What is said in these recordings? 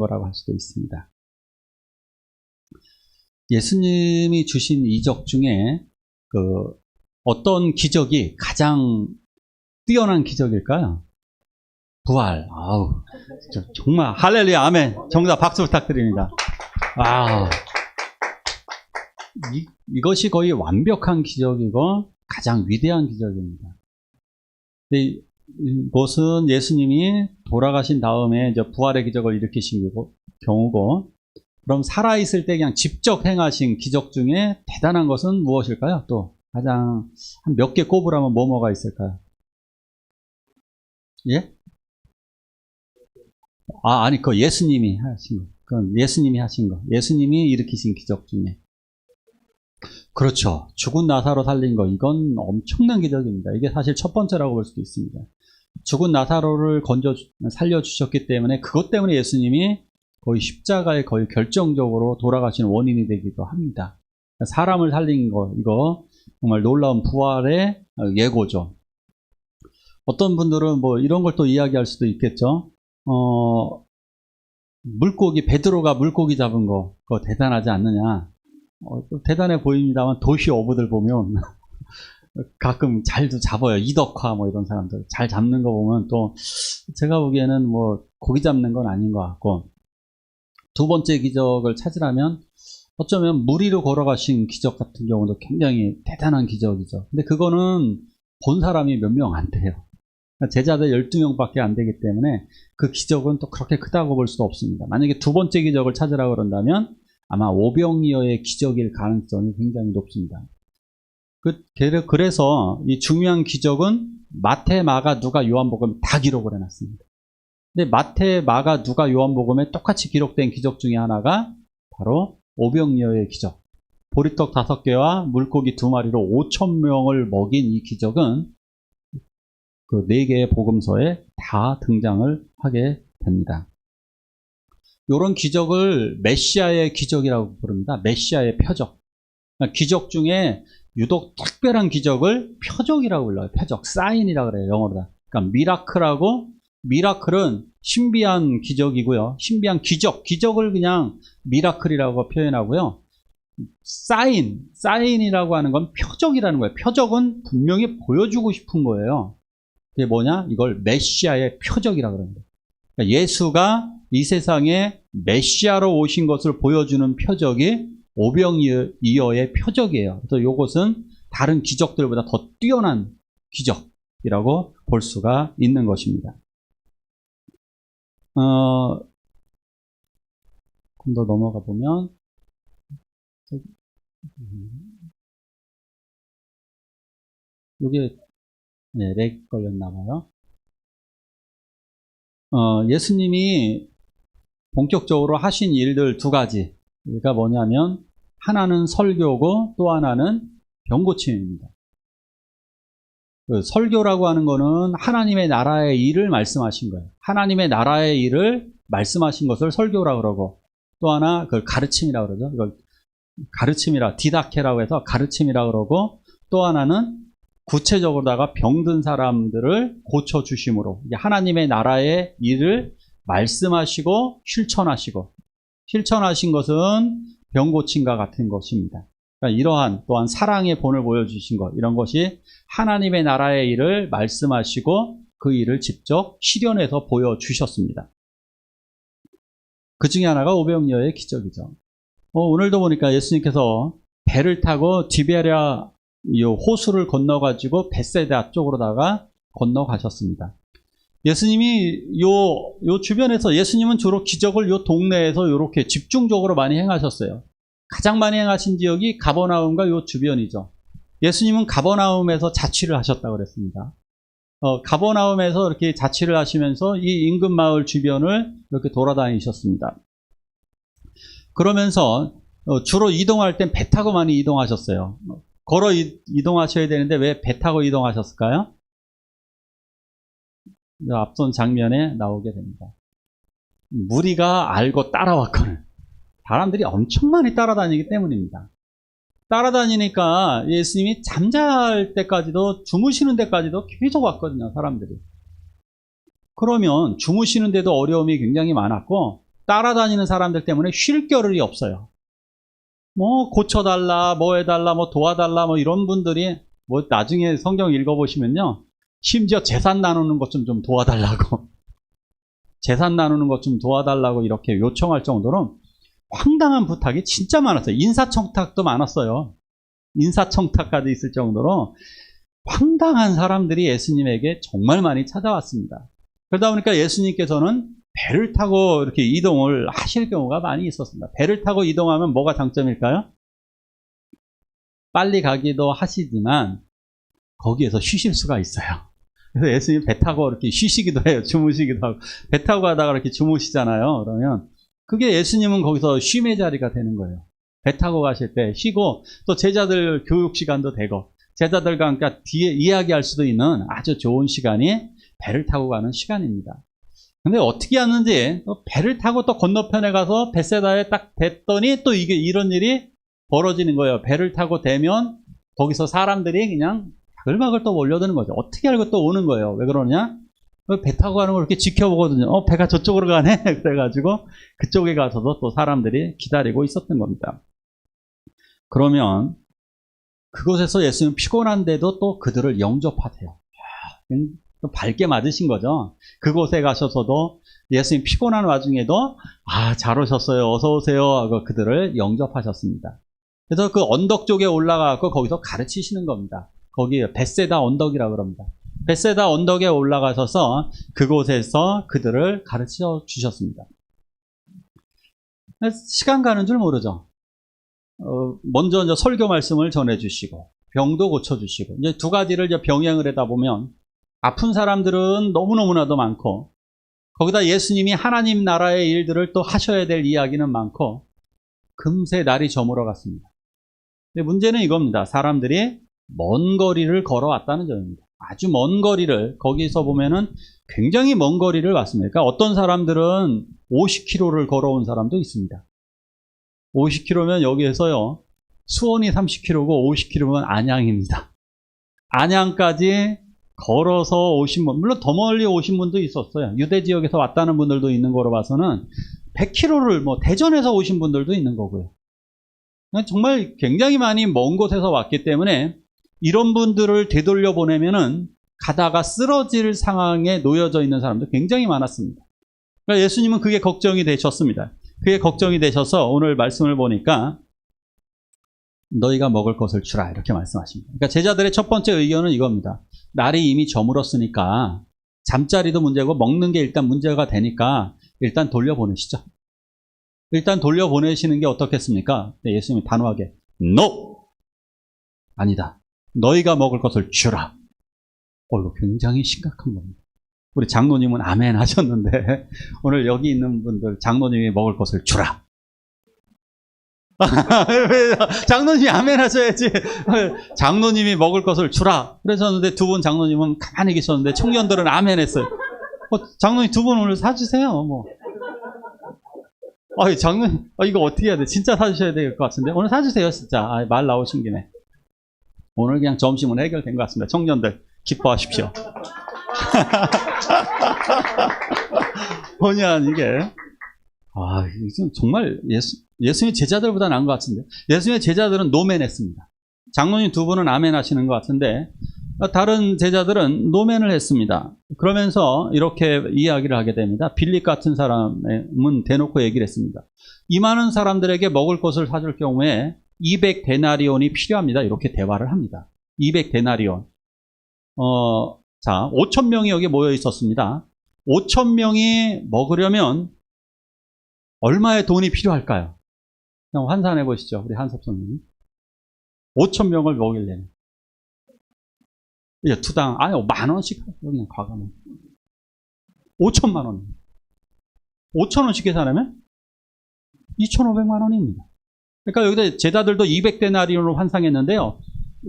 거라고 할 수도 있습니다. 예수님이 주신 이적 중에 어떤 기적이 가장 뛰어난 기적일까요? 부활. 아우, 정말 할렐루야, 아멘. 정답 박수 부탁드립니다. 이것이 거의 완벽한 기적이고 가장 위대한 기적입니다. 이것은 예수님이 돌아가신 다음에 이제 부활의 기적을 일으키신 경우고, 그럼 살아있을 때 그냥 직접 행하신 기적 중에 대단한 것은 무엇일까요? 또 가장 한 몇 개 꼽으라면 뭐가 있을까요? 예? 아니, 그거 예수님이 하신 거. 그건 예수님이 하신 거. 예수님이 일으키신 기적 중에. 그렇죠. 죽은 나사로 살린 거. 이건 엄청난 기적입니다. 이게 사실 첫 번째라고 볼 수도 있습니다. 죽은 나사로를 살려주셨기 때문에, 그것 때문에 예수님이 거의 십자가에 거의 결정적으로 돌아가신 원인이 되기도 합니다. 사람을 살린 거, 이거 정말 놀라운 부활의 예고죠. 어떤 분들은 뭐 이런 걸 또 이야기할 수도 있겠죠. 물고기, 베드로가 물고기 잡은 거, 그거 대단하지 않느냐. 대단해 보입니다만 도시 어부들 보면 가끔 잘도 잡아요. 이덕화 뭐 이런 사람들 잘 잡는 거 보면 또 제가 보기에는 뭐 고기 잡는 건 아닌 것 같고, 두 번째 기적을 찾으라면 어쩌면 물 위로 걸어가신 기적 같은 경우도 굉장히 대단한 기적이죠. 근데 그거는 본 사람이 몇 명 안 돼요. 제자들 12명밖에 안 되기 때문에 그 기적은 또 그렇게 크다고 볼 수도 없습니다. 만약에 두 번째 기적을 찾으라고 그런다면 아마 오병이어의 기적일 가능성이 굉장히 높습니다. 그래서 이 중요한 기적은 마태, 마가, 누가, 요한복음 다 기록을 해놨습니다. 근데 마태, 마가, 누가, 요한복음에 똑같이 기록된 기적 중에 하나가 바로 오병이어의 기적. 보리떡 5개와 물고기 2마리로 5,000명을 먹인 이 기적은 그 4개의 복음서에 다 등장을 하게 됩니다. 이런 기적을 메시아의 기적이라고 부릅니다. 메시아의 표적. 그러니까 기적 중에 유독 특별한 기적을 표적이라고 불러요. 표적, 사인이라고 그래요, 영어로. 그러니까 미라클은 신비한 기적이고요. 신비한 기적을 그냥 미라클이라고 표현하고요. 사인이라고 하는 건 표적이라는 거예요. 표적은 분명히 보여주고 싶은 거예요. 그게 뭐냐? 이걸 메시아의 표적이라고 그럽니다. 그러니까 예수가 이 세상에 메시아로 오신 것을 보여주는 표적이 오병이어의 표적이에요. 그래서 이것은 다른 기적들보다 더 뛰어난 기적이라고 볼 수가 있는 것입니다. 좀 더 넘어가 보면, 이게 렉 걸렸나 봐요. 예수님이 본격적으로 하신 일들 2가지. 그러니까 뭐냐면, 하나는 설교고 또 하나는 병고침입니다. 설교라고 하는 거는 하나님의 나라의 일을 말씀하신 거예요. 하나님의 나라의 일을 말씀하신 것을 설교라고 그러고, 또 하나 그걸 가르침이라고 그러죠. 이걸 디다케라고 해서 가르침이라고 그러고, 또 하나는 구체적으로다가 병든 사람들을 고쳐주심으로, 하나님의 나라의 일을 말씀하시고 실천하신 것은 병고침과 같은 것입니다. 그러니까 이러한 또한 사랑의 본을 보여주신 것, 이런 것이 하나님의 나라의 일을 말씀하시고 그 일을 직접 실현해서 보여주셨습니다. 그 중에 하나가 오병이어의 기적이죠. 오늘도 보니까 예수님께서 배를 타고 디베랴 호수를 건너가지고 벳세다 쪽으로다가 건너가셨습니다. 예수님이 요 주변에서, 예수님은 주로 기적을 요 동네에서 이렇게 집중적으로 많이 행하셨어요. 가장 많이 행하신 지역이 가버나움과 요 주변이죠. 예수님은 가버나움에서 자취를 하셨다고 그랬습니다. 가버나움에서 이렇게 자취를 하시면서 이 인근 마을 주변을 이렇게 돌아다니셨습니다. 그러면서 주로 이동할 땐 배 타고 많이 이동하셨어요. 걸어 이동하셔야 되는데 왜 배 타고 이동하셨을까요? 앞선 장면에 나오게 됩니다. 무리가 알고 따라왔거든. 사람들이 엄청 많이 따라다니기 때문입니다. 따라다니니까 예수님이 잠잘 때까지도, 주무시는 데까지도 계속 왔거든요, 사람들이. 그러면 주무시는데도 어려움이 굉장히 많았고, 따라다니는 사람들 때문에 쉴 겨를이 없어요. 뭐 고쳐달라, 뭐 해달라, 뭐 도와달라, 뭐 이런 분들이 뭐 나중에 성경 읽어보시면요. 심지어 재산 나누는 것 좀 도와달라고. 재산 나누는 것 좀 도와달라고 이렇게 요청할 정도로 황당한 부탁이 진짜 많았어요. 인사청탁도 많았어요. 인사청탁까지 있을 정도로 황당한 사람들이 예수님에게 정말 많이 찾아왔습니다. 그러다 보니까 예수님께서는 배를 타고 이렇게 이동을 하실 경우가 많이 있었습니다. 배를 타고 이동하면 뭐가 장점일까요? 빨리 가기도 하시지만 거기에서 쉬실 수가 있어요. 그래서 예수님 배 타고 이렇게 쉬시기도 해요. 주무시기도 하고. 배 타고 가다가 이렇게 주무시잖아요. 그러면 그게 예수님은 거기서 쉼의 자리가 되는 거예요. 배 타고 가실 때 쉬고 또 제자들 교육 시간도 되고 제자들과 함께 뒤에 이야기할 수도 있는 아주 좋은 시간이 배를 타고 가는 시간입니다. 근데 어떻게 하는지 배를 타고 또 건너편에 가서 벳세다에 딱 댔더니 또 이게 이런 일이 벌어지는 거예요. 배를 타고 대면 거기서 사람들이 그냥 바글바글 또 몰려드는 거죠. 어떻게 알고 또 오는 거예요. 왜 그러냐? 배 타고 가는 걸 이렇게 지켜보거든요. 배가 저쪽으로 가네? 그래가지고 그쪽에 가서도 또 사람들이 기다리고 있었던 겁니다. 그러면 그곳에서 예수님은 피곤한데도 또 그들을 영접하세요. 또 밝게 맞으신 거죠. 그곳에 가셔서도 예수님 피곤한 와중에도 잘 오셨어요. 어서 오세요 하고 그들을 영접하셨습니다. 그래서 그 언덕 쪽에 올라가서 거기서 가르치시는 겁니다. 거기 벳세다 언덕이라고 그럽니다. 벳세다 언덕에 올라가셔서 그곳에서 그들을 가르쳐 주셨습니다. 시간 가는 줄 모르죠. 먼저 이제 설교 말씀을 전해주시고 병도 고쳐주시고 이제 두 가지를 이제 병행을 하다 보면 아픈 사람들은 너무너무나도 많고 거기다 예수님이 하나님 나라의 일들을 또 하셔야 될 이야기는 많고 금세 날이 저물어 갔습니다. 근데 문제는 이겁니다. 사람들이 먼 거리를 걸어왔다는 점입니다. 아주 먼 거리를 거기서 보면은 굉장히 먼 거리를 왔습니다. 그러니까 어떤 사람들은 50km를 걸어온 사람도 있습니다. 50km면 여기에서요. 수원이 30km고 50km면 안양입니다. 안양까지 걸어서 오신 분, 물론 더 멀리 오신 분도 있었어요. 유대 지역에서 왔다는 분들도 있는 거로 봐서는 100km를 대전에서 오신 분들도 있는 거고요. 정말 굉장히 많이 먼 곳에서 왔기 때문에 이런 분들을 되돌려 보내면은 가다가 쓰러질 상황에 놓여져 있는 사람도 굉장히 많았습니다. 그러니까 예수님은 그게 걱정이 되셨습니다. 그게 걱정이 되셔서 오늘 말씀을 보니까 너희가 먹을 것을 주라 이렇게 말씀하십니다. 그러니까 제자들의 첫 번째 의견은 이겁니다. 날이 이미 저물었으니까 잠자리도 문제고 먹는 게 일단 문제가 되니까 일단 돌려보내시죠. 일단 돌려보내시는 게 어떻겠습니까? 네, 예수님이 단호하게 No! 아니다. 너희가 먹을 것을 주라. 이거 굉장히 심각한 겁니다. 우리 장로님은 아멘 하셨는데 오늘 여기 있는 분들 장로님이 먹을 것을 주라. 장로님이 아멘 하셔야지. 장로님이 먹을 것을 주라. 그러셨는데 두 분 장로님은 가만히 계셨는데 청년들은 아멘 했어요. 장로님 두 분 오늘 사주세요. 장로님, 이거 어떻게 해야 돼? 진짜 사주셔야 될 것 같은데. 오늘 사주세요, 진짜. 말 나오신 김에. 오늘 그냥 점심은 해결된 것 같습니다. 청년들, 기뻐하십시오. 뭐냐, 이게. 정말 예수님의 제자들보다 나은 것 같은데. 예수님의 제자들은 노멘 했습니다. 장로님 두 분은 아멘 하시는 것 같은데, 다른 제자들은 노멘을 했습니다. 그러면서 이렇게 이야기를 하게 됩니다. 빌립 같은 사람은 대놓고 얘기를 했습니다. 이 많은 사람들에게 먹을 것을 사줄 경우에 200데나리온이 필요합니다. 이렇게 대화를 합니다. 200데나리온. 5,000명이 여기 모여 있었습니다. 5,000명이 먹으려면 얼마의 돈이 필요할까요? 그냥 환산해 보시죠. 우리 한섭 선생님. 5,000명을 먹이려면. 투당, 10,000원씩 그냥 과감하게. 5,000만 원. 5,000원씩 계산하면 2,500만 원입니다. 그러니까 여기다 제자들도 200데나리온을 환상했는데요.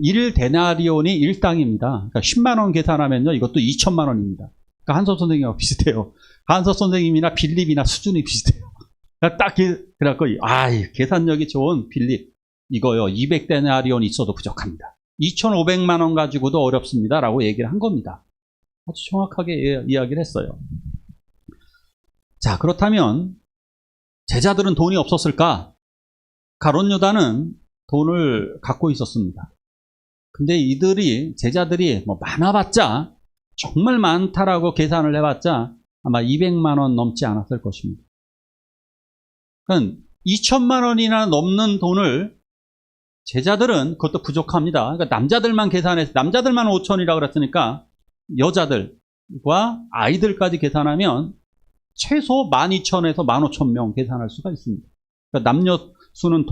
1데나리온이 1당입니다. 그러니까 10만 원 계산하면요. 이것도 2천만 원입니다. 그러니까 한섭 선생님하고 비슷해요. 한섭 선생님이나 빌립이나 수준이 비슷해요. 딱 그래갖고 계산력이 좋은 빌립 이거요. 200데나리온 있어도 부족합니다. 2,500만 원 가지고도 어렵습니다. 라고 얘기를 한 겁니다. 아주 정확하게 이야기를 했어요. 자, 그렇다면 제자들은 돈이 없었을까? 가룟 유다는 돈을 갖고 있었습니다. 근데 제자들이 뭐 많아봤자, 정말 많다라고 계산을 해봤자 아마 200만 원 넘지 않았을 것입니다. 그러니까 2천만 원이나 넘는 돈을 제자들은 그것도 부족합니다. 그러니까 남자들만 계산해서, 남자들만 5천이라고 그랬으니까 여자들과 아이들까지 계산하면 최소 12,000에서 15,000명 계산할 수가 있습니다. 그러니까 남녀 수는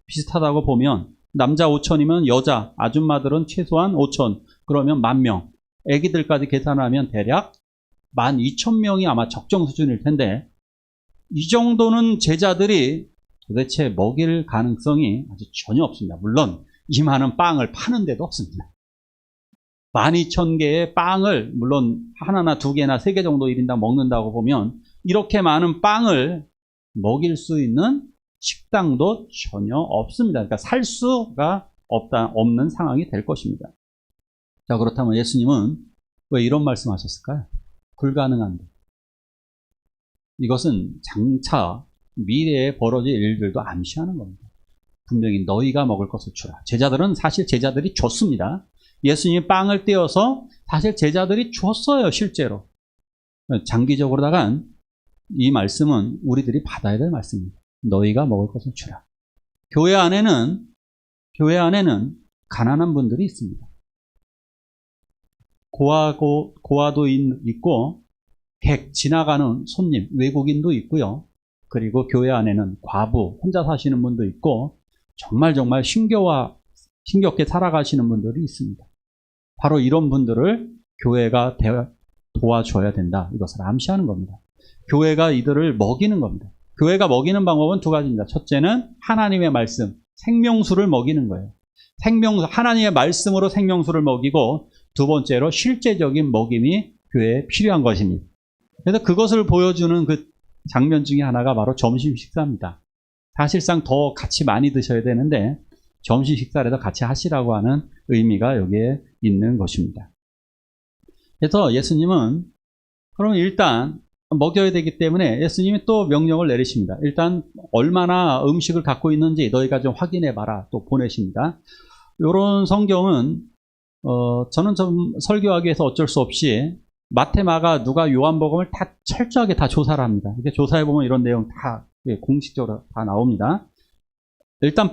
비슷하다고 보면 남자 5천이면 여자 아줌마들은 최소한 5천, 그러면 10,000명, 애기들까지 계산하면 대략 12,000명이 아마 적정 수준일 텐데, 이 정도는 제자들이 도대체 먹일 가능성이 아주 전혀 없습니다. 물론 이 많은 빵을 파는 데도 없습니다. 12,000개의 빵을 물론 하나나 두 개나 세 개 정도 1인당 먹는다고 보면 이렇게 많은 빵을 먹일 수 있는 식당도 전혀 없습니다. 그러니까 살 수가 없는 상황이 될 것입니다. 자, 그렇다면 예수님은 왜 이런 말씀하셨을까요? 불가능한데. 이것은 장차 미래에 벌어질 일들도 암시하는 겁니다. 분명히 너희가 먹을 것을 주라. 사실 제자들이 줬습니다. 예수님이 빵을 떼어서 사실 제자들이 줬어요, 실제로. 장기적으로다간 이 말씀은 우리들이 받아야 될 말씀입니다. 너희가 먹을 것을 주라. 교회 안에는 가난한 분들이 있습니다. 고아도 있고, 지나가는 손님, 외국인도 있고요. 그리고 교회 안에는 과부, 혼자 사시는 분도 있고, 정말 힘겹게 살아가시는 분들이 있습니다. 바로 이런 분들을 교회가 도와줘야 된다. 이것을 암시하는 겁니다. 교회가 이들을 먹이는 겁니다. 교회가 먹이는 방법은 두 가지입니다. 첫째는 하나님의 말씀, 생명수를 먹이는 거예요. 하나님의 말씀으로 생명수를 먹이고, 두 번째로 실제적인 먹임이 교회에 필요한 것입니다. 그래서 그것을 보여주는 그 장면 중에 하나가 바로 점심 식사입니다. 사실상 더 같이 많이 드셔야 되는데 점심 식사라도 같이 하시라고 하는 의미가 여기에 있는 것입니다. 그래서 예수님은 그럼 일단 먹여야 되기 때문에 예수님이 또 명령을 내리십니다. 일단 얼마나 음식을 갖고 있는지 너희가 좀 확인해 봐라. 또 보내십니다. 이런 성경은 저는 좀 설교하기 위해서 어쩔 수 없이 마태, 마가, 누가, 요한복음을 다 철저하게 다 조사를 합니다. 이렇게 조사해 보면 이런 내용 다 공식적으로 다 나옵니다. 일단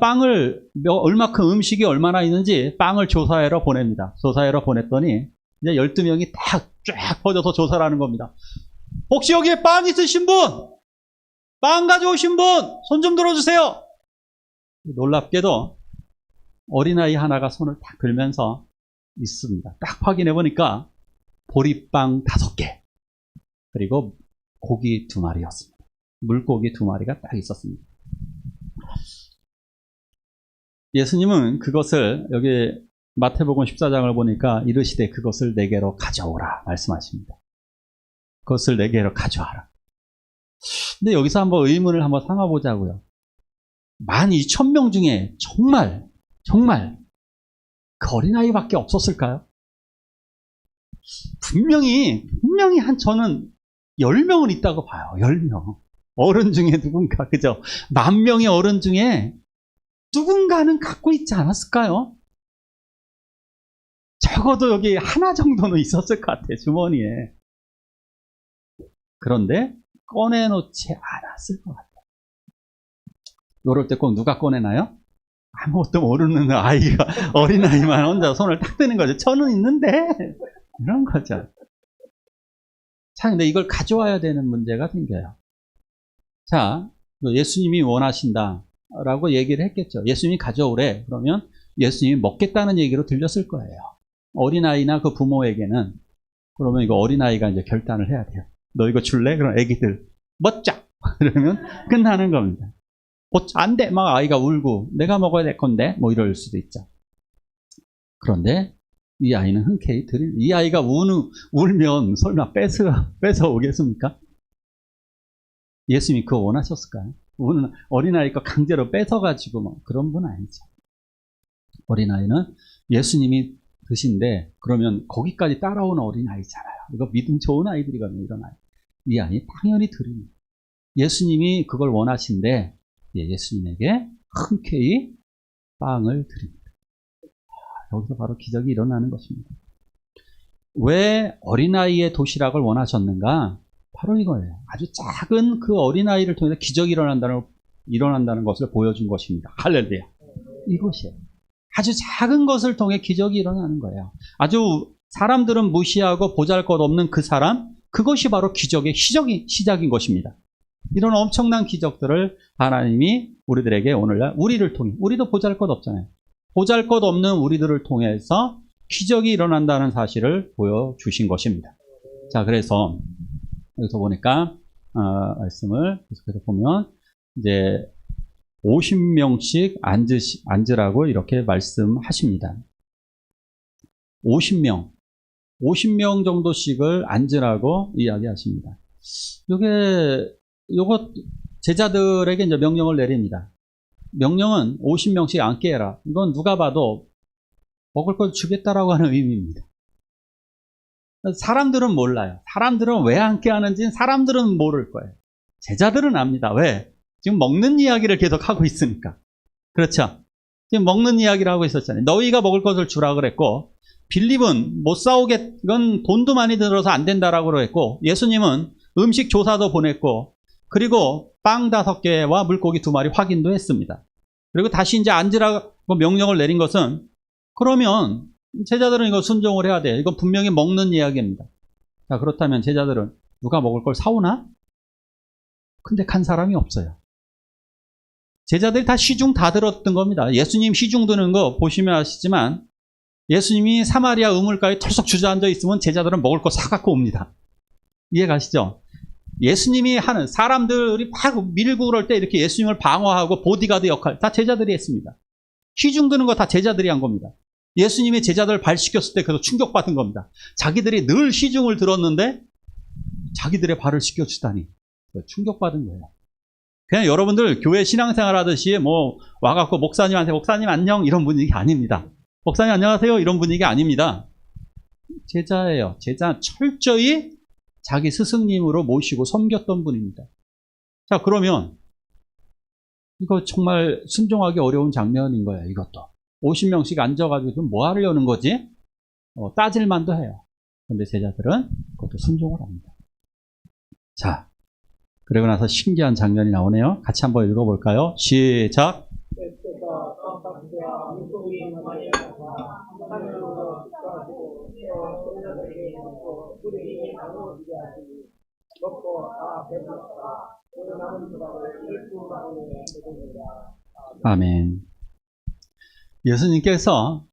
얼마큼 음식이 얼마나 있는지 빵을 조사하러 보냅니다. 조사하러 보냈더니 이제 12명이 쫙 퍼져서 조사를 하는 겁니다. 혹시 여기에 빵 있으신 분? 빵 가져오신 분? 손 좀 들어주세요. 놀랍게도 어린아이 하나가 손을 딱 들면서 있습니다. 딱 확인해 보니까 보리빵 5개, 그리고 고기 2마리였습니다. 물고기 2마리가 딱 있었습니다. 예수님은 그것을 여기 마태복음 14장을 보니까 이르시되 그것을 내게로 가져오라 말씀하십니다. 그것을 내게로 가져와라. 근데 여기서 한번 의문을 한번 삼아보자고요. 12,000명 중에 정말 그 어린아이밖에 없었을까요? 분명히 저는 10명은 있다고 봐요. 10명. 어른 중에 누군가, 그죠? 10,000명의 어른 중에 누군가는 갖고 있지 않았을까요? 적어도 여기 하나 정도는 있었을 것 같아요, 주머니에. 그런데 꺼내놓지 않았을 것 같아요. 이럴 때 꼭 누가 꺼내나요? 아무것도 모르는 어린아이만 혼자 손을 탁 드는 거죠. 저는 있는데. 이런 거죠. 자, 근데 이걸 가져와야 되는 문제가 생겨요. 자, 예수님이 원하신다라고 얘기를 했겠죠. 예수님이 가져오래. 그러면 예수님이 먹겠다는 얘기로 들렸을 거예요. 어린아이나 그 부모에게는. 그러면 이거 어린아이가 이제 결단을 해야 돼요. 너 이거 줄래? 그럼 애기들 먹자. 그러면 끝나는 겁니다. 안 돼. 막 아이가 울고 내가 먹어야 될 건데 뭐 이럴 수도 있죠. 그런데 이 아이는 흔쾌히 이 아이가 울면 설마 뺏어 오겠습니까? 예수님이 그거 원하셨을까요? 우는 어린아이가 강제로 뺏어가지고 뭐 그런 분 아니죠. 어린아이는 예수님이 드신데 그러면 거기까지 따라오는 어린아이잖아요. 이거 믿음 좋은 아이들이거든요. 이런 아이. 이 아이 당연히 드립니다. 예수님이 그걸 원하신데 예수님에게 흔쾌히 빵을 드립니다. 여기서 바로 기적이 일어나는 것입니다. 왜 어린아이의 도시락을 원하셨는가? 바로 이거예요. 아주 작은 그 어린아이를 통해서 기적이 일어난다는 것을 보여준 것입니다. 할렐루야. 이것이에요. 아주 작은 것을 통해 기적이 일어나는 거예요. 아주 사람들은 무시하고 보잘것없는 그 사람, 그것이 바로 기적의 시작인 것입니다. 이런 엄청난 기적들을 하나님이 우리들에게 오늘날 우리를 통해, 우리도 보잘것없잖아요. 보잘것없는 우리들을 통해서 기적이 일어난다는 사실을 보여주신 것입니다. 자, 그래서 여기서 보니까 말씀을 계속해서 보면 이제 50명씩 앉으라고 이렇게 말씀하십니다. 50명 정도씩을 앉으라고 이야기하십니다. 요거 제자들에게 이제 명령을 내립니다. 명령은 50명씩 앉게 해라. 이건 누가 봐도 먹을 걸 주겠다라고 하는 의미입니다. 사람들은 몰라요. 사람들은 왜 앉게 하는지는 사람들은 모를 거예요. 제자들은 압니다. 왜? 지금 먹는 이야기를 계속 하고 있으니까. 그렇죠? 지금 먹는 이야기를 하고 있었잖아요. 너희가 먹을 것을 주라 그랬고, 빌립은 못 사오게, 이건 돈도 많이 들어서 안 된다라고 했고, 예수님은 음식 조사도 보냈고, 그리고 빵 5개와 물고기 2마리 확인도 했습니다. 그리고 다시 이제 앉으라고 명령을 내린 것은, 그러면 제자들은 이거 순종을 해야 돼. 이건 분명히 먹는 이야기입니다. 자, 그렇다면 제자들은 누가 먹을 걸 사오나? 근데 간 사람이 없어요. 제자들이 다 시중 다 들었던 겁니다. 예수님 시중 드는 거 보시면 아시지만 예수님이 사마리아 우물가에 털썩 주저앉아 있으면 제자들은 먹을 거 사갖고 옵니다. 이해가시죠? 예수님이 하는, 사람들이 막 밀고 그럴 때 이렇게 예수님을 방어하고 보디가드 역할 다 제자들이 했습니다. 시중 드는 거 다 제자들이 한 겁니다. 예수님이 제자들을 발시켰을 때 그래서 충격받은 겁니다. 자기들이 늘 시중을 들었는데 자기들의 발을 시켜주다니 충격받은 거예요. 그냥 여러분들 교회 신앙생활 하듯이 뭐 와갖고 목사님한테 목사님 안녕 이런 분위기 아닙니다. 목사님 안녕하세요 이런 분위기 아닙니다. 제자예요. 제자 철저히 자기 스승님으로 모시고 섬겼던 분입니다. 자, 그러면 이거 정말 순종하기 어려운 장면인 거예요. 이것도 50명씩 앉아가지고 좀 뭐 하려는 거지? 따질만도 해요. 그런데 제자들은 그것도 순종을 합니다. 자, 그리고 나서 신기한 장면이 나오네요. 같이 한번 읽어볼까요? 시작. 아멘. 예수님께서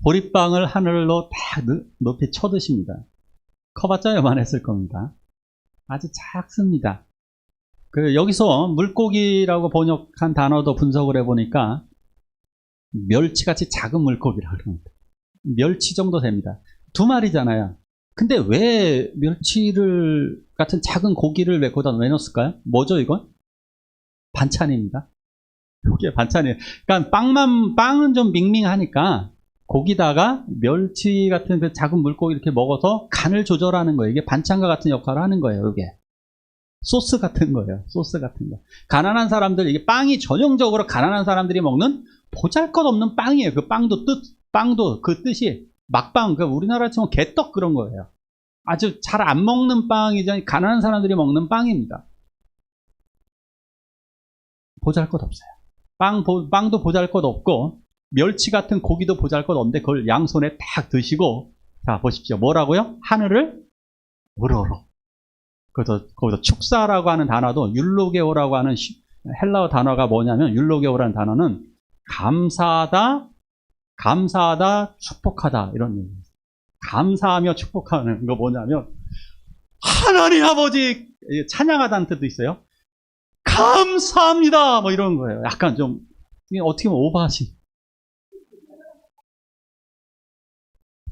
보리빵을 하늘로 딱 높이 쳐드십니다. 커봤자 요만했을 겁니다. 아주 작습니다. 여기서 물고기라고 번역한 단어도 분석을 해보니까 멸치같이 작은 물고기라고 합니다. 멸치 정도 됩니다. 2마리잖아요. 근데 왜 멸치를 같은 작은 고기를 왜 거기다 왜 넣었을까요? 뭐죠 이건? 반찬입니다. 이게 반찬이에요. 그러니까 빵은 좀 밍밍하니까 고기다가 멸치 같은 그 작은 물고기 이렇게 먹어서 간을 조절하는 거예요. 이게 반찬과 같은 역할을 하는 거예요. 이게 소스 같은 거예요. 소스 같은 거. 가난한 사람들, 이게 빵이 전형적으로 가난한 사람들이 먹는 보잘것없는 빵이에요. 그 빵도 그 뜻이 막빵, 그 우리나라 치면 개떡 그런 거예요. 아주 잘 안 먹는 빵이죠. 가난한 사람들이 먹는 빵입니다. 보잘것없어요. 빵도 보잘것없고 멸치 같은 고기도 보잘것없는데 그걸 양손에 딱 드시고, 자 보십시오. 뭐라고요? 하늘을 우러러. 거기서 축사라고 하는 단어도 율로게오라고 하는 헬라어 단어가 뭐냐면, 율로게오라는 단어는 감사하다, 축복하다 이런 얘기예요. 감사하며 축복하는 거 뭐냐면 하나님 아버지 찬양하다는 뜻도 있어요. 감사합니다 뭐 이런 거예요. 약간 좀 어떻게 보면 오버하신.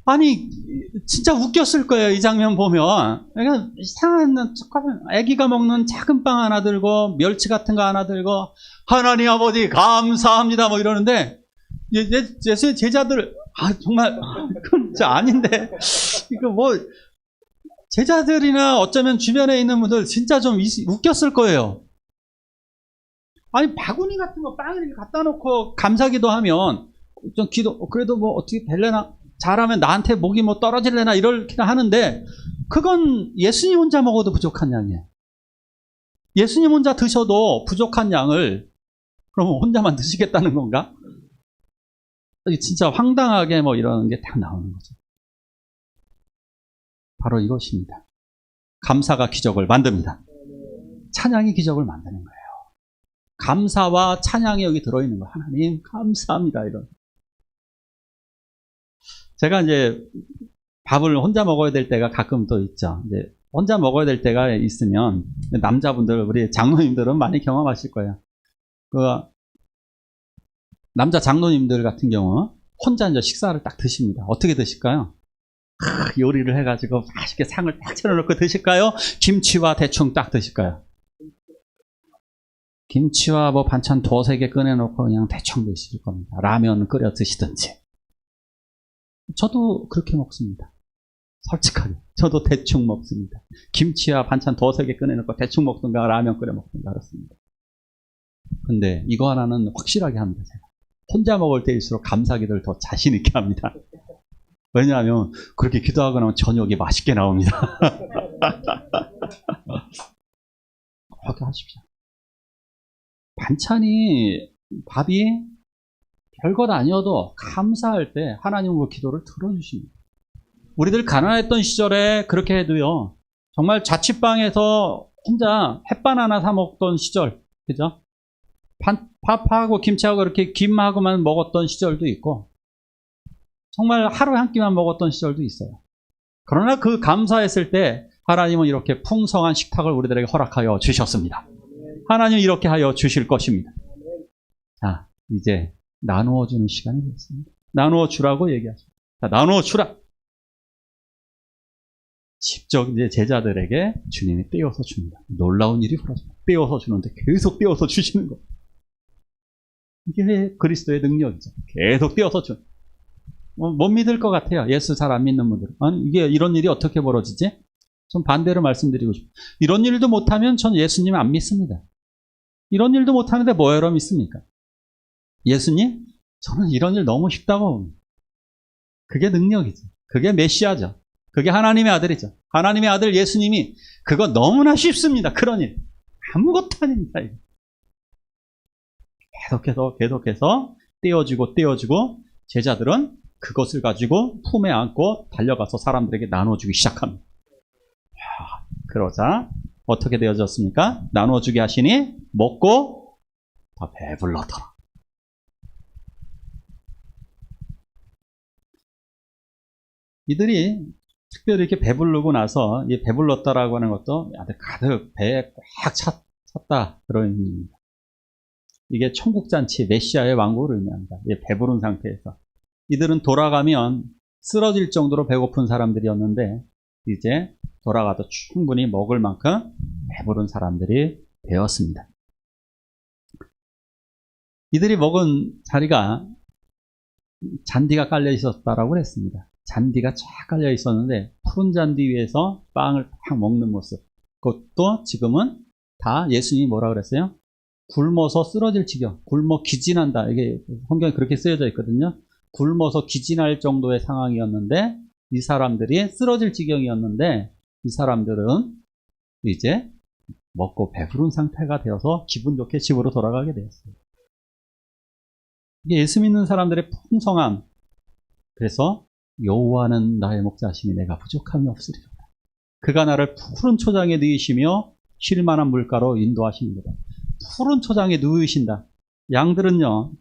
아니 진짜 웃겼을 거예요. 이 장면 보면. 그러니까 이상한 애기가 먹는 작은 빵 하나 들고 멸치 같은 거 하나 들고 하나님 아버지 감사합니다 뭐 이러는데, 예수의 제자들 정말 그건 진짜 아닌데 이거 뭐 제자들이나 어쩌면 주변에 있는 분들 진짜 좀 웃겼을 거예요. 아니 바구니 같은 거 빵 이렇게 갖다 놓고 감사기도 하면 좀 그래도 뭐 어떻게 될래나, 잘하면 나한테 목이 뭐 떨어질래나 이렇게 하는데, 그건 예수님 혼자 먹어도 부족한 양이에요. 예수님 혼자 드셔도 부족한 양을 그럼 혼자만 드시겠다는 건가? 진짜 황당하게 뭐 이러는 게 딱 나오는 거죠. 바로 이것입니다. 감사가 기적을 만듭니다. 찬양이 기적을 만드는 거예요. 감사와 찬양이 여기 들어있는 거예요. 하나님 감사합니다. 이런. 제가 이제 밥을 혼자 먹어야 될 때가 가끔 또 있죠. 이제 혼자 먹어야 될 때가 있으면, 남자분들, 우리 장로님들은 많이 경험하실 거예요. 그 남자 장로님들 같은 경우 혼자 이제 식사를 딱 드십니다. 어떻게 드실까요? 요리를 해가지고 맛있게 상을 딱 차려놓고 드실까요? 김치와 대충 딱 드실까요? 김치와 뭐 반찬 두세 개 꺼내놓고 그냥 대충 드실 겁니다. 라면 끓여 드시든지. 저도 그렇게 먹습니다. 솔직하게. 저도 대충 먹습니다. 김치와 반찬 두세 개 꺼내놓고 대충 먹든가 라면 끓여 먹든가 그렇습니다. 근데 이거 하나는 확실하게 합니다. 제가. 혼자 먹을 때일수록 감사기도를 더 자신 있게 합니다. 왜냐하면 그렇게 기도하고 나면 저녁이 맛있게 나옵니다. 그렇게 하십시오. 반찬이, 밥이 별것 아니어도 감사할 때 하나님은 그 기도를 들어주십니다. 우리들 가난했던 시절에 그렇게 해도요, 정말 자취방에서 혼자 햇반 하나 사 먹던 시절, 그죠? 밥하고 김치하고 이렇게 김하고만 먹었던 시절도 있고, 정말 하루에 한 끼만 먹었던 시절도 있어요. 그러나 그 감사했을 때 하나님은 이렇게 풍성한 식탁을 우리들에게 허락하여 주셨습니다. 하나님 이렇게 하여 주실 것입니다. 자, 이제 나누어 주는 시간이 됐습니다. 나누어 주라고 얘기하십니다. 자, 나누어 주라. 직접 이제 제자들에게 주님이 떼어서 줍니다. 놀라운 일이 벌어집니다. 떼어서 주는데 계속 떼어서 주시는 거예요. 이게 그리스도의 능력이죠. 계속 떼어서 주. 못 믿을 것 같아요. 예수 잘 안 믿는 분들은. 아니, 이게 이런 일이 어떻게 벌어지지? 좀 반대로 말씀드리고 싶어요. 이런 일도 못하면 전 예수님 안 믿습니다. 이런 일도 못하는데 뭐하러 믿습니까? 예수님? 저는 이런 일 너무 쉽다고 봅니다. 그게 능력이죠. 그게 메시아죠. 그게 하나님의 아들이죠. 하나님의 아들 예수님이 그거 너무나 쉽습니다. 그런 일. 아무것도 아닙니다. 이거. 계속해서 떼어주고 제자들은 그것을 가지고 품에 안고 달려가서 사람들에게 나눠주기 시작합니다. 그러자 어떻게 되어졌습니까? 나눠주게 하시니 먹고 더 배불러더라. 이들이 특별히 이렇게 배부르고 나서 이 배불렀다라고 하는 것도 가득 배에 꽉 찼다 그런 의미입니다. 이게 천국잔치 메시아의 왕국을 의미합니다. 배부른 상태에서. 이들은 돌아가면 쓰러질 정도로 배고픈 사람들이었는데 이제 돌아가도 충분히 먹을 만큼 배부른 사람들이 되었습니다. 이들이 먹은 자리가 잔디가 깔려 있었다라고 했습니다. 잔디가 쫙 깔려 있었는데 푸른 잔디 위에서 빵을 딱 먹는 모습. 그것도 지금은 다 예수님이 뭐라 그랬어요? 굶어서 쓰러질 지경, 굶어 기진한다. 이게 성경에 그렇게 쓰여져 있거든요. 굶어서 기진할 정도의 상황이었는데 이 사람들이 쓰러질 지경이었는데 이 사람들은 이제 먹고 배부른 상태가 되어서 기분 좋게 집으로 돌아가게 되었어요. 이게 예수 믿는 사람들의 풍성함. 그래서 여호와는 나의 목자시니 내가 부족함이 없으리로다. 그가 나를 푸른 초장에 누이시며 쉴 만한 물가로 인도하십니다. 푸른 초장에 누이신다. 양들은요,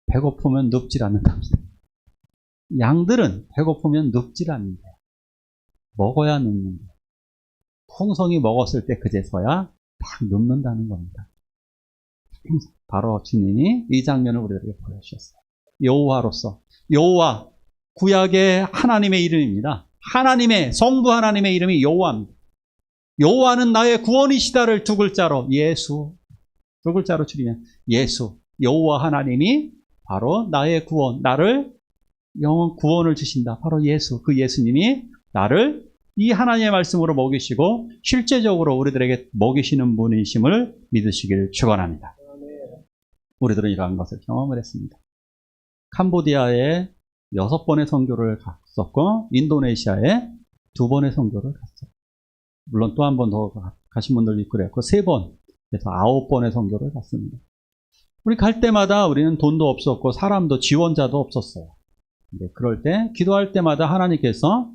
배고프면 눕질 않는답니다. 양들은 배고프면 눕질 않는다. 먹어야 눕는다. 풍성히 먹었을 때 그제서야 딱 눕는다는 겁니다. 바로 주님이 이 장면을 우리에게 보여주셨어요. 여호와로서, 여호와, 구약의 하나님의 이름입니다. 하나님의, 성부 하나님의 이름이 여호와입니다. 여호와는 나의 구원이시다를 두 글자로 예수, 두 글자로 줄이면 예수, 여호와 하나님이 바로 나의 구원, 나를 영원 구원을 주신다. 바로 예수, 그 예수님이 나를 이 하나님의 말씀으로 먹이시고 실제적으로 우리들에게 먹이시는 분이심을 믿으시길 축원합니다. 우리들은 이러한 것을 경험을 했습니다. 캄보디아에 6번의 선교를 갔었고 인도네시아에 2번의 선교를 갔어요. 물론 또 한 번 더 가신 분들도 있고 그랬고 3번, 그래서 9번의 선교를 갔습니다. 우리 갈 때마다 우리는 돈도 없었고 사람도 지원자도 없었어요. 근데 그럴 때 기도할 때마다 하나님께서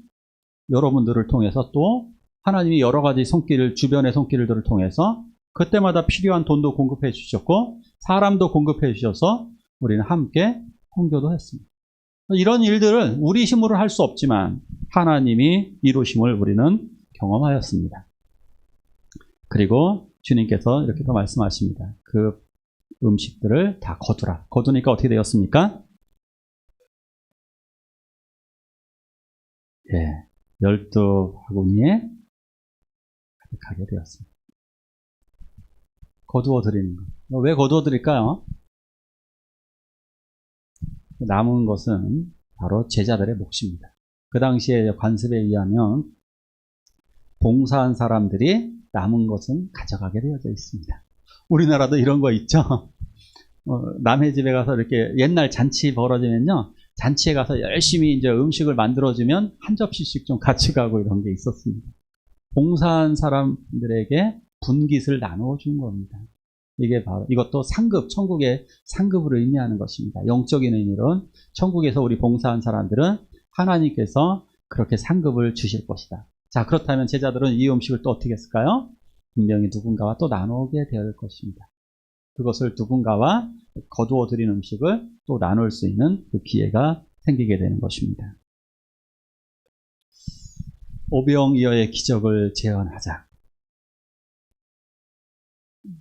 여러분들을 통해서 또 하나님이 여러 가지 손길을, 주변의 손길들을 통해서 그때마다 필요한 돈도 공급해 주셨고 사람도 공급해 주셔서 우리는 함께 선교도 했습니다. 이런 일들을 우리 힘으로 할 수 없지만 하나님이 이루심을 우리는 경험하였습니다. 그리고 주님께서 이렇게 더 말씀하십니다. 그 음식들을 다 거두라. 거두니까 어떻게 되었습니까? 예, 12바구니에 가득하게 되었습니다. 거두어 드리는 것. 왜 거두어 드릴까요? 남은 것은 바로 제자들의 몫입니다. 그 당시에 관습에 의하면 봉사한 사람들이 남은 것은 가져가게 되어져 있습니다. 우리나라도 이런 거 있죠? 남의 집에 가서 이렇게 옛날 잔치 벌어지면요. 잔치에 가서 열심히 이제 음식을 만들어주면 한 접시씩 좀 같이 가고 이런 게 있었습니다. 봉사한 사람들에게 분깃을 나누어 준 겁니다. 이게 바로 이것도 상급, 천국의 상급을 의미하는 것입니다. 영적인 의미로는 천국에서 우리 봉사한 사람들은 하나님께서 그렇게 상급을 주실 것이다. 자, 그렇다면 제자들은 이 음식을 또 어떻게 했을까요? 분명히 누군가와 또 나누게 될 것입니다. 그것을 누군가와 거두어 드린 음식을 또 나눌 수 있는 그 기회가 생기게 되는 것입니다. 오병이어의 기적을 재현하자.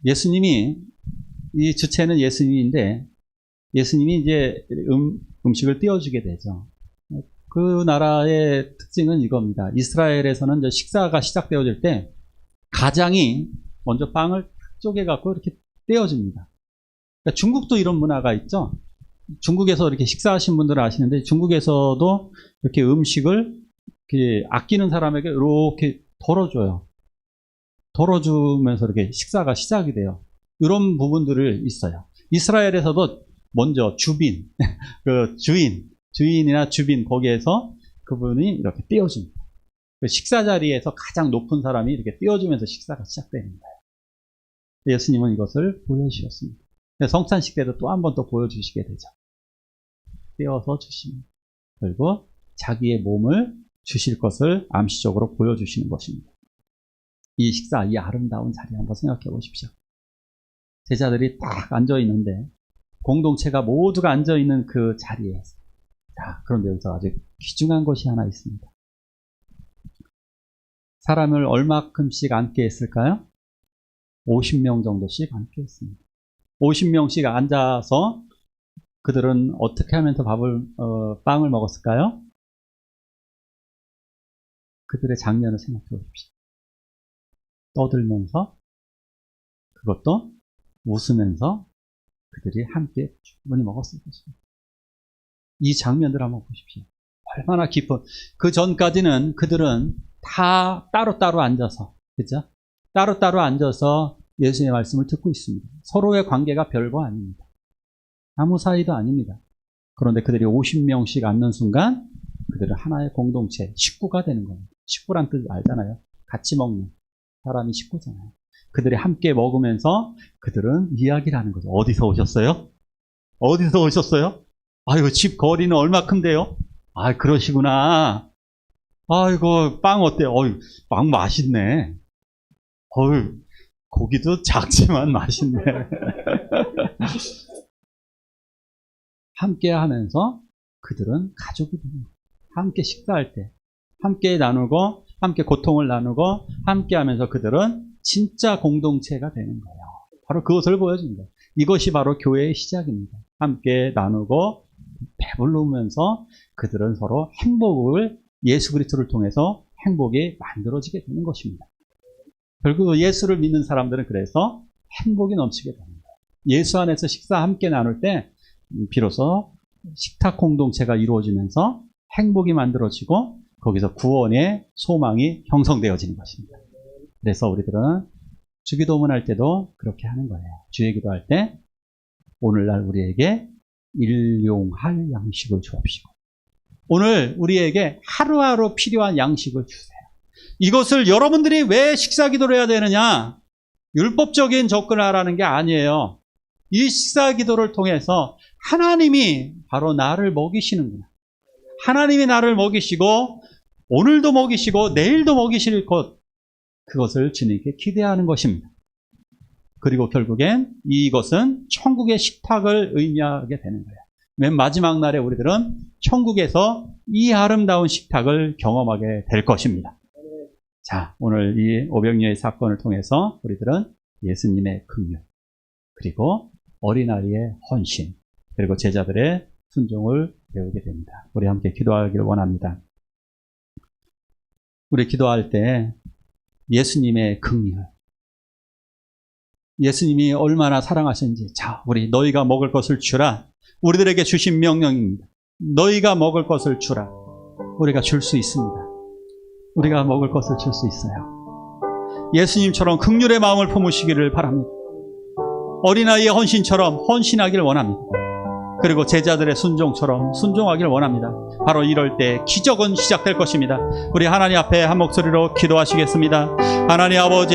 예수님이, 이 주체는 예수님인데 예수님이 이제 음식을 띄워주게 되죠. 그 나라의 특징은 이겁니다. 이스라엘에서는 이제 식사가 시작되어질 때 가장이 먼저 빵을 쪼개갖고 이렇게 떼어줍니다. 그러니까 중국도 이런 문화가 있죠. 중국에서 이렇게 식사하신 분들은 아시는데 중국에서도 이렇게 음식을 이렇게 아끼는 사람에게 이렇게 덜어줘요. 덜어주면서 이렇게 식사가 시작이 돼요. 이런 부분들을 있어요. 이스라엘에서도 먼저 주빈, 그 주인이나 주빈 거기에서 그분이 이렇게 띄워줍니다. 식사 자리에서 가장 높은 사람이 이렇게 띄워주면서 식사가 시작되는 거예요. 예수님은 이것을 보여주셨습니다. 성찬식 때도 또 한 번 더 보여주시게 되죠. 띄워서 주십니다. 그리고 자기의 몸을 주실 것을 암시적으로 보여주시는 것입니다. 이 식사, 이 아름다운 자리 한번 생각해 보십시오. 제자들이 딱 앉아 있는데 공동체가 모두가 앉아 있는 그 자리에, 자, 그런데 여기서 아주 귀중한 것이 하나 있습니다. 사람을 얼마큼씩 앉게 했을까요? 50명 정도씩 앉게 했습니다. 50명씩 앉아서 그들은 어떻게 하면서 빵을 먹었을까요? 그들의 장면을 생각해 보십시오. 떠들면서, 그것도 웃으면서 그들이 함께 충분히 먹었을 것입니다. 이 장면들 한번 보십시오. 얼마나 깊은, 그 전까지는 그들은 다 따로따로 앉아서, 그죠? 따로따로 앉아서 예수의 말씀을 듣고 있습니다. 서로의 관계가 별거 아닙니다. 아무 사이도 아닙니다. 그런데 그들이 50명씩 앉는 순간 그들은 하나의 공동체, 식구가 되는 겁니다. 식구란 뜻 알잖아요. 같이 먹는 사람이 식구잖아요. 그들이 함께 먹으면서 그들은 이야기를 하는 거죠. 어디서 오셨어요? 어디서 오셨어요? 아이고, 집 거리는 얼마큼돼요? 아, 그러시구나. 아이고, 빵 어때요? 어이, 빵 맛있네. 어이, 고기도 작지만 맛있네. 함께 하면서 그들은 가족이 되는 거예요. 함께 식사할 때, 함께 나누고, 함께 고통을 나누고, 함께 하면서 그들은 진짜 공동체가 되는 거예요. 바로 그것을 보여줍니다. 이것이 바로 교회의 시작입니다. 함께 나누고, 배부르면서 그들은 서로 행복을, 예수 그리스도를 통해서 행복이 만들어지게 되는 것입니다. 결국 예수를 믿는 사람들은 그래서 행복이 넘치게 됩니다. 예수 안에서 식사 함께 나눌 때 비로소 식탁 공동체가 이루어지면서 행복이 만들어지고 거기서 구원의 소망이 형성되어지는 것입니다. 그래서 우리들은 주기도문 할 때도 그렇게 하는 거예요. 주의 기도할 때 오늘날 우리에게 일용할 양식을 주옵시고 오늘 우리에게 하루하루 필요한 양식을 주세요. 이것을 여러분들이 왜 식사기도를 해야 되느냐? 율법적인 접근을 하라는 게 아니에요. 이 식사기도를 통해서 하나님이 바로 나를 먹이시는구나. 하나님이 나를 먹이시고 오늘도 먹이시고 내일도 먹이실 것, 그것을 주님께 기대하는 것입니다. 그리고 결국엔 이것은 천국의 식탁을 의미하게 되는 거예요. 맨 마지막 날에 우리들은 천국에서 이 아름다운 식탁을 경험하게 될 것입니다. 자, 오늘 이 오병이어의 사건을 통해서 우리들은 예수님의 긍휼, 그리고 어린아이의 헌신, 그리고 제자들의 순종을 배우게 됩니다. 우리 함께 기도하기를 원합니다. 우리 기도할 때 예수님의 긍휼, 예수님이 얼마나 사랑하셨는지, 자, 우리 너희가 먹을 것을 주라. 우리들에게 주신 명령입니다. 너희가 먹을 것을 주라. 우리가 줄 수 있습니다. 우리가 먹을 것을 줄 수 있어요. 예수님처럼 긍휼의 마음을 품으시기를 바랍니다. 어린아이의 헌신처럼 헌신하기를 원합니다. 그리고 제자들의 순종처럼 순종하기를 원합니다. 바로 이럴 때 기적은 시작될 것입니다. 우리 하나님 앞에 한 목소리로 기도하시겠습니다. 하나님 아버지,